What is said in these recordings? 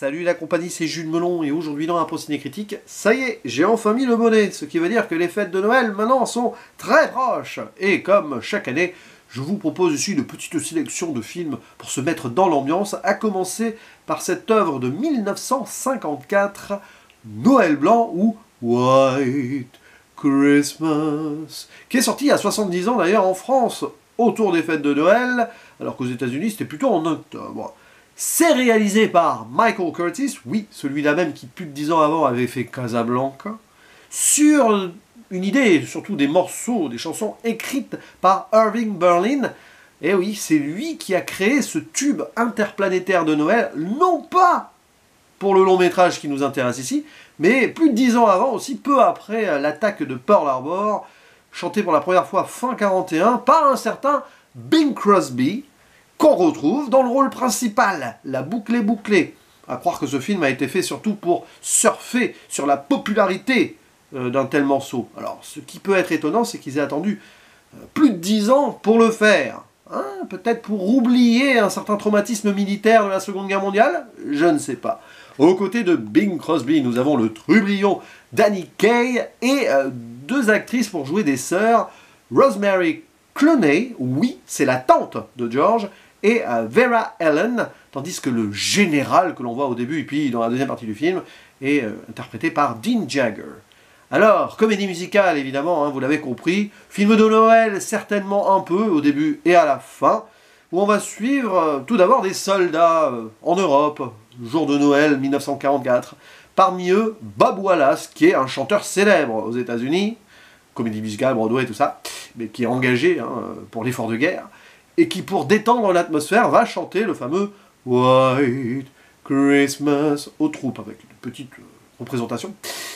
Salut la compagnie, c'est Jules Melon et aujourd'hui dans Impro Ciné Critique, ça y est, j'ai enfin mis le bonnet, ce qui veut dire que les fêtes de Noël maintenant sont très proches. Et comme chaque année, je vous propose ici une petite sélection de films pour se mettre dans l'ambiance, à commencer par cette œuvre de 1954, Noël blanc ou White Christmas, qui est sorti il y a 70 ans d'ailleurs en France, autour des fêtes de Noël, alors qu'aux États-Unis c'était plutôt en octobre. C'est réalisé par Michael Curtiz, oui, celui-là même qui plus de 10 ans avant avait fait Casablanca, sur une idée, surtout des morceaux, des chansons écrites par Irving Berlin. Et oui, c'est lui qui a créé ce tube interplanétaire de Noël, non pas pour le long métrage qui nous intéresse ici, mais plus de 10 ans avant, aussi peu après l'attaque de Pearl Harbor, chanté pour la première fois fin 41 par un certain Bing Crosby, qu'on retrouve dans le rôle principal, la boucle est bouclée. À croire que ce film a été fait surtout pour surfer sur la popularité d'un tel morceau. Alors, ce qui peut être étonnant, c'est qu'ils aient attendu plus de 10 ans pour le faire. Hein, peut-être pour oublier un certain traumatisme militaire de la Seconde Guerre mondiale? Je ne sais pas. Aux côtés de Bing Crosby, nous avons le trublion Danny Kaye et deux actrices pour jouer des sœurs, Rosemary Clooney, oui, c'est la tante de George, et Vera Ellen, tandis que le général que l'on voit au début et puis dans la deuxième partie du film est interprété par Dean Jagger. Alors, comédie musicale évidemment, hein, vous l'avez compris, film de Noël certainement un peu au début et à la fin, où on va suivre tout d'abord des soldats en Europe, jour de Noël 1944, parmi eux Bob Wallace, qui est un chanteur célèbre aux États-Unis, comédie musicale, Broadway, tout ça, mais qui est engagé hein, pour l'effort de guerre, et qui, pour détendre l'atmosphère, va chanter le fameux White Christmas aux troupes, avec une petite représentation,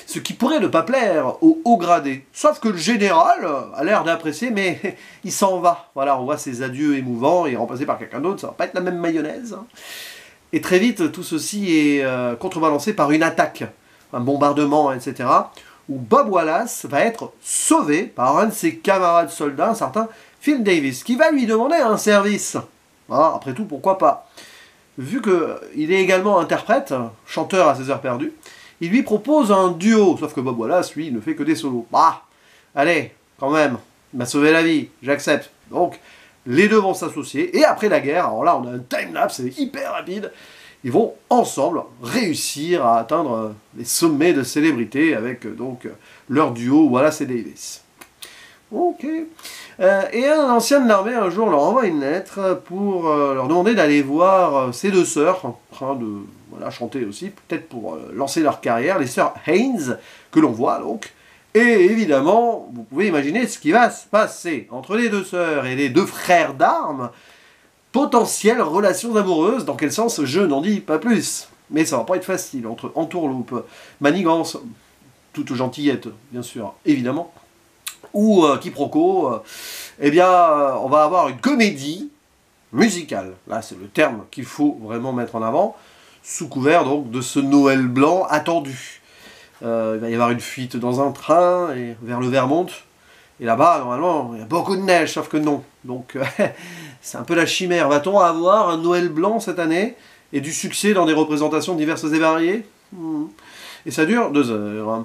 ce qui pourrait ne pas plaire aux hauts gradés. Sauf que le général a l'air d'apprécier, mais il s'en va. Voilà, on voit ses adieux émouvants, et remplacé par quelqu'un d'autre, ça va pas être la même mayonnaise. Hein. Et très vite, tout ceci est contrebalancé par une attaque, un bombardement, etc., où Bob Wallace va être sauvé par un de ses camarades soldats, un certain Phil Davis, qui va lui demander un service. Ah, après tout, pourquoi pas? Vu qu'il est également interprète, chanteur à ses heures perdues, il lui propose un duo, sauf que Bob Wallace, lui, ne fait que des solos. Bah, allez, quand même, il m'a sauvé la vie, j'accepte. Donc, les deux vont s'associer, et après la guerre, alors là, on a un time-lapse, c'est hyper rapide, ils vont ensemble réussir à atteindre les sommets de célébrité avec donc leur duo Wallace et Davis. Ok. Et un ancien de l'armée un jour leur envoie une lettre pour leur demander d'aller voir ses deux sœurs en train de voilà, chanter aussi, peut-être pour lancer leur carrière, les sœurs Haynes, que l'on voit donc. Et évidemment, vous pouvez imaginer ce qui va se passer entre les deux sœurs et les deux frères d'armes. Potentielles relations amoureuses, dans quel sens, je n'en dis pas plus. Mais ça va pas être facile, entre entourloupe, manigance, toute gentillette, bien sûr, évidemment, ou quiproquo, eh bien, on va avoir une comédie musicale. Là, c'est le terme qu'il faut vraiment mettre en avant, sous couvert donc de ce Noël blanc attendu. Il va y avoir une fuite dans un train et vers le Vermont. Et là-bas, normalement, il y a beaucoup de neige, sauf que non. Donc, c'est un peu la chimère. Va-t-on avoir un Noël blanc cette année et du succès dans des représentations diverses et variées? Et ça dure 2 heures.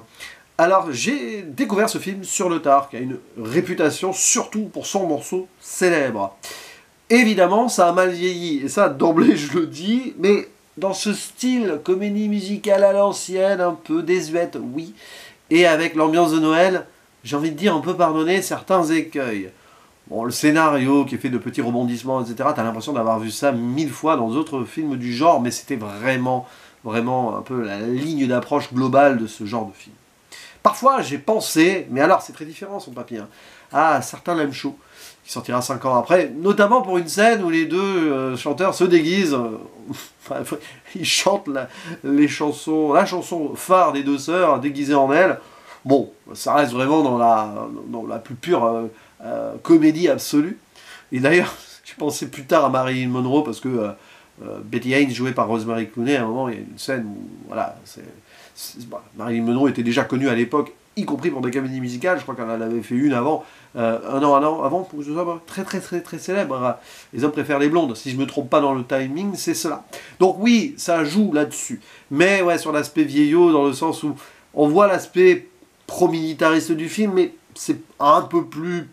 Alors, j'ai découvert ce film sur le tard, qui a une réputation surtout pour son morceau célèbre. Évidemment, ça a mal vieilli, et ça, d'emblée, je le dis, mais dans ce style comédie musicale à l'ancienne, un peu désuète, oui, et avec l'ambiance de Noël, j'ai envie de dire, on peut pardonner certains écueils. Bon, le scénario qui est fait de petits rebondissements, etc., t'as l'impression d'avoir vu ça 1000 fois dans d'autres films du genre, mais c'était vraiment un peu la ligne d'approche globale de ce genre de film. Parfois, j'ai pensé, mais alors c'est très différent son papier, hein, à certains Lame Show, qui sortira 5 ans après, notamment pour une scène où les deux chanteurs se déguisent, ils chantent la chanson phare des deux sœurs, déguisées en elles. Bon, ça reste vraiment dans la plus pure comédie absolue. Et d'ailleurs, je pensais plus tard à Marilyn Monroe, parce que Betty Haynes, jouée par Rosemary Clooney, à un moment, il y a une scène où, voilà, Marilyn Monroe était déjà connue à l'époque, y compris pour des comédies musicales. Je crois qu'elle en avait fait une avant, un an avant, pour que ce soit très célèbre. Les hommes préfèrent les blondes. Si je me trompe pas dans le timing, c'est cela. Donc oui, ça joue là-dessus. Mais ouais, sur l'aspect vieillot, dans le sens où on voit l'aspect pro-militariste du film, mais c'est un peu plus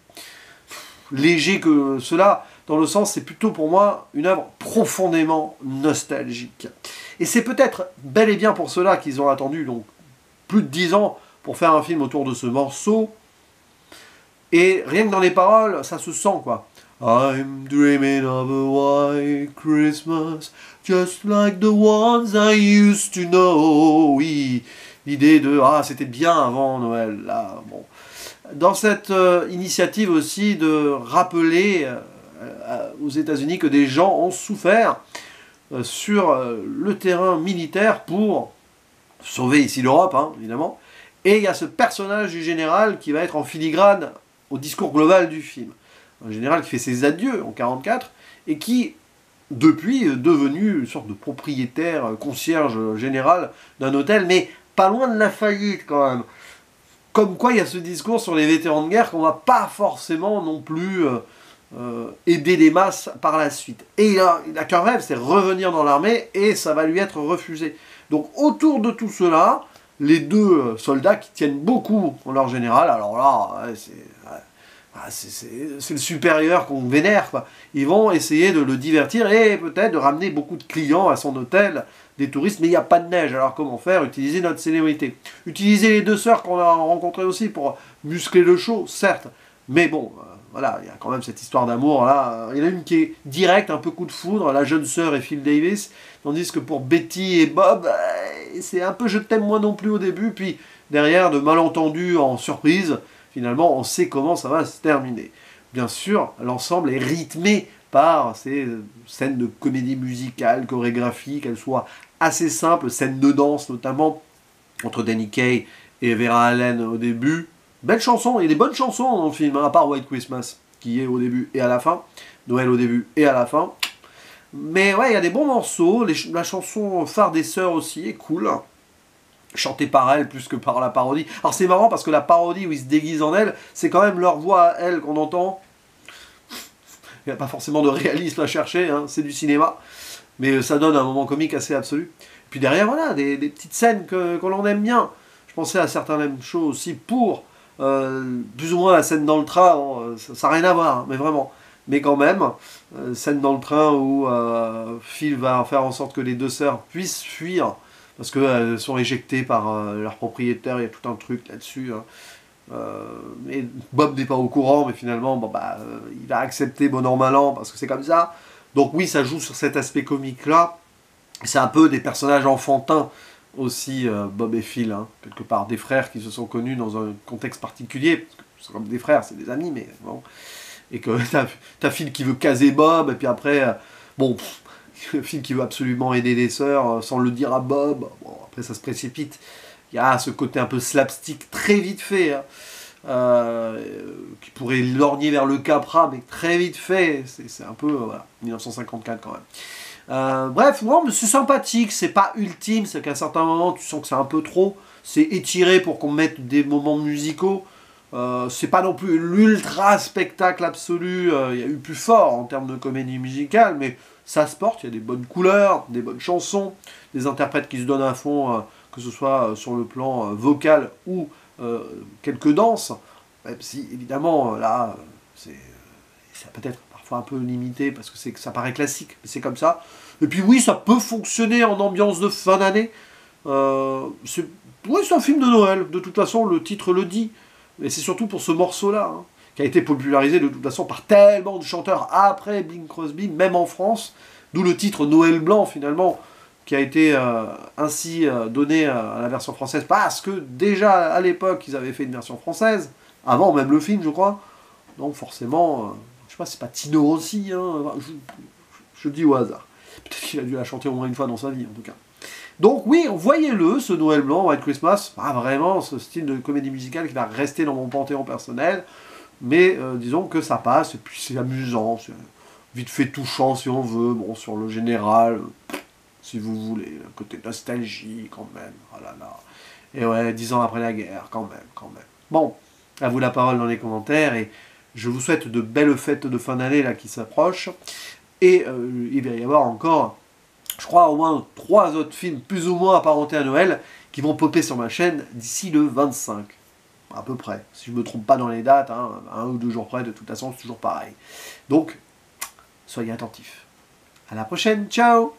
léger que cela, dans le sens, c'est plutôt pour moi une œuvre profondément nostalgique. Et c'est peut-être bel et bien pour cela qu'ils ont attendu donc plus de 10 ans pour faire un film autour de ce morceau. Et rien que dans les paroles, ça se sent quoi. I'm dreaming of a white Christmas, just like the ones I used to know. Oui, l'idée de ah c'était bien avant Noël là. Bon, dans cette initiative aussi de rappeler aux États-Unis que des gens ont souffert sur le terrain militaire pour sauver ici l'Europe, hein, évidemment. Et il y a ce personnage du général qui va être en filigrane au discours global du film. Un général qui fait ses adieux en 1944 et qui, depuis, est devenu une sorte de propriétaire, concierge général d'un hôtel, mais pas loin de la faillite quand même. Comme quoi il y a ce discours sur les vétérans de guerre qu'on va pas forcément non plus aider les masses par la suite. Et il a qu'un rêve, c'est revenir dans l'armée, et ça va lui être refusé. Donc autour de tout cela, les deux soldats qui tiennent beaucoup en leur général, alors là, c'est le supérieur qu'on vénère, quoi. Ils vont essayer de le divertir et peut-être de ramener beaucoup de clients à son hôtel, des touristes, mais il n'y a pas de neige, alors comment faire? Utiliser notre célébrité. Utiliser les deux sœurs qu'on a rencontrées aussi pour muscler le show, certes, mais bon, voilà, il y a quand même cette histoire d'amour là. Il y en a une qui est directe, un peu coup de foudre, la jeune sœur et Phil Davis, tandis que pour Betty et Bob, c'est un peu je t'aime moi non plus au début, puis derrière de malentendus en surprise, finalement on sait comment ça va se terminer. Bien sûr, l'ensemble est rythmé par ces scènes de comédie musicale, chorégraphie, qu'elles soient assez simples, scènes de danse notamment, entre Danny Kaye et Vera Allen au début. Belle chanson, il y a des bonnes chansons dans le film, hein, à part White Christmas, qui est au début et à la fin, Noël au début et à la fin. Mais ouais, il y a des bons morceaux, la chanson phare des sœurs aussi est cool, chantée par elle plus que par la parodie. Alors c'est marrant parce que la parodie où ils se déguisent en elle, c'est quand même leur voix à elle qu'on entend. Il n'y a pas forcément de réalisme à chercher, hein, c'est du cinéma, mais ça donne un moment comique assez absolu. Puis derrière, voilà, des petites scènes qu'on en aime bien. Je pensais à certains mêmes shows aussi pour... plus ou moins la scène dans le train, bon, ça n'a rien à voir, hein, mais vraiment. Mais quand même, scène dans le train où Phil va faire en sorte que les deux sœurs puissent fuir, parce qu'elles sont éjectées par leur propriétaire, il y a tout un truc là-dessus. Hein. Et Bob n'est pas au courant, mais finalement, bon, il va accepter bon an mal an, parce que c'est comme ça. Donc oui, ça joue sur cet aspect comique-là. C'est un peu des personnages enfantins, aussi Bob et Phil, hein, quelque part des frères qui se sont connus dans un contexte particulier, parce que c'est comme des frères, c'est des amis, mais bon, et que t'as Phil qui veut caser Bob, et puis après, bon, Phil qui veut absolument aider les sœurs sans le dire à Bob, bon, après ça se précipite, il y a ce côté un peu slapstick très vite fait, hein, qui pourrait lorgner vers le Capra, mais très vite fait, c'est un peu, voilà, 1954 quand même. Bref, non, mais c'est sympathique, c'est pas ultime, c'est qu'à certains moments tu sens que c'est un peu trop, c'est étiré pour qu'on mette des moments musicaux, c'est pas non plus l'ultra spectacle absolu, il y a eu plus fort en termes de comédie musicale, mais ça se porte, il y a des bonnes couleurs, des bonnes chansons, des interprètes qui se donnent à fond, que ce soit sur le plan vocal ou quelques danses, même si évidemment là, c'est peut-être parfois un peu limité parce que ça paraît classique, mais c'est comme ça. Et puis oui, ça peut fonctionner en ambiance de fin d'année. C'est un film de Noël, de toute façon le titre le dit. Mais c'est surtout pour ce morceau-là, hein, qui a été popularisé de toute façon par tellement de chanteurs après Bing Crosby, même en France, d'où le titre Noël Blanc finalement, qui a été ainsi donné à la version française, parce que déjà à l'époque ils avaient fait une version française, avant même le film je crois, donc forcément... je sais pas, c'est pas Tino Rossi, hein, je dis au hasard. Peut-être qu'il a dû la chanter au moins une fois dans sa vie, en tout cas. Donc oui, voyez-le, ce Noël Blanc, White Christmas, vraiment ce style de comédie musicale qui va rester dans mon panthéon personnel, mais disons que ça passe, et puis c'est amusant, c'est vite fait touchant si on veut, bon, sur le général, si vous voulez. Un côté nostalgie, quand même. Oh là là. Et ouais, 10 ans après la guerre, quand même, quand même. Bon, à vous la parole dans les commentaires, et je vous souhaite de belles fêtes de fin d'année là qui s'approchent. Et il va y avoir encore, je crois, au moins 3 autres films plus ou moins apparentés à Noël qui vont popper sur ma chaîne d'ici le 25. À peu près. Si je ne me trompe pas dans les dates, hein, 1 ou 2 jours près, de toute façon, c'est toujours pareil. Donc, soyez attentifs. À la prochaine, ciao!